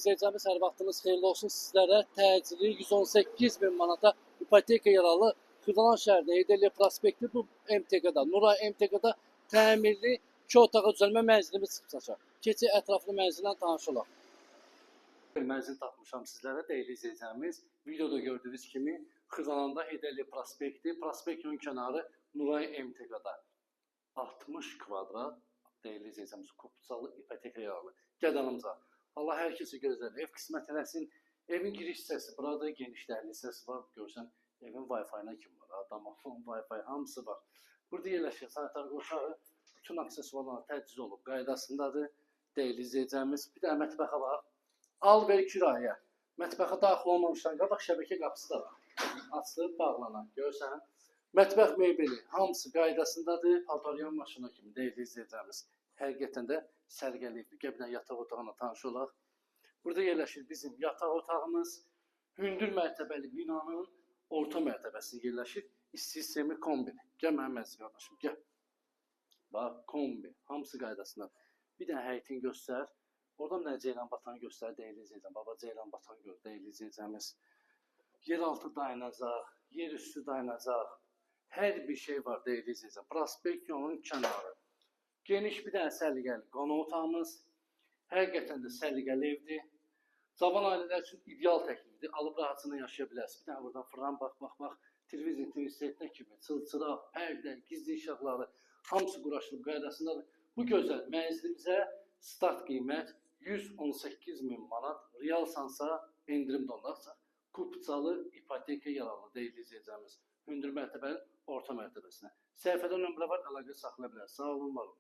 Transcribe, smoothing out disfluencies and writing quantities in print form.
İzləyəcəyimiz hər vaxtınız xeyirli olsun sizlərə. Təcili 118 min manata ipoteka yaralı Xırdalan şəhərində Heydərli prospekti bu MTQ-da, Nuray MTQ-da təmirli 2 otağa düzəlmə mənzilimiz çıxacaq. Keçi ətraflı mənzillə tanış olaq. Bir mənzil tapmışam sizlərə dəyərli izləyəcəyimiz. Videoda gördüyünüz kimi Xırdalanda Heydərli prospekti, prospektin kənarı Nuray MTQ-da 60 kvadrat dəyərli izləyəcəyimiz kupçalı ipoteka yaralı. Qədənimizə. Allah hər kəsi gözlədir. Ev qismət eləsin. Evin giriş hissəsi burada, genişlərli hissəsi var. Görsən, evin Wi-Fi-na kim var? Adamın Wi-Fi hamısı var. Burada yerləşir sanitar qoşağı. Bütün aksesuarlar təchiz olub. Qaydasındadır. Dəyərli izləyəcəyimiz. Bir də mətbəxə var. Al ver kirayə. Mətbəxə daxil olmamışdan qabaq şəbəkə qapısı da var. Açılıb, bağlanan. Görsən, mətbəx mebeli hamısı qaydasındadır. Paltaryan maşına kimi dəyərli izləyəcəyimiz. Həqiqətən də sərgəliydi. Gəlin yataq otağına tanış olaq. Burada yerləşir bizim yataq otağımız. Hündür mərtəbəli binanın orta mərtəbəsində yerləşir. İsti sistemi kombi. Gəl mənim əziz qardaşım, gəl. Bax, kombi. Hamısı qaydasında. Bir dənə həyətini göstər. Oradan nə ceylan batanı göstər, dəyərli izləyəcəm. Baba ceylan batanı gör, dəyərli izləyəcəmiz. Yeraltı dayanacaq, yer üstü dayanacaq. Hər bir şey var, dəyərli izləyəcəm. Prospekt yolunun kənarı. Geniş bir dənə səliqəli qonaq otağımız. Həqiqətən də səliqəli evdir. Cavan ailələr üçün ideal təklifdir. Alıb rahatçılığında yaşaya bilərsiniz. Bir dənə buradan fırlan, bax. Televizyon, TV-setdə kimi, çılçıraq, pərdə, gizli işıqları hamısı quraşılıb qaydasındadır. Bu gözəl mənzilimizə start qiymət 118 min manat. Realsansa endirim donlarsa kupçalı ipoteka yaralı dəyərli izləyəcəyimiz. Hündür mərtəbənin orta mərtəbəsinə. Səhifədə nömrə var, əlaqə saxlaya bilərsiniz. Sağ olun, var olun.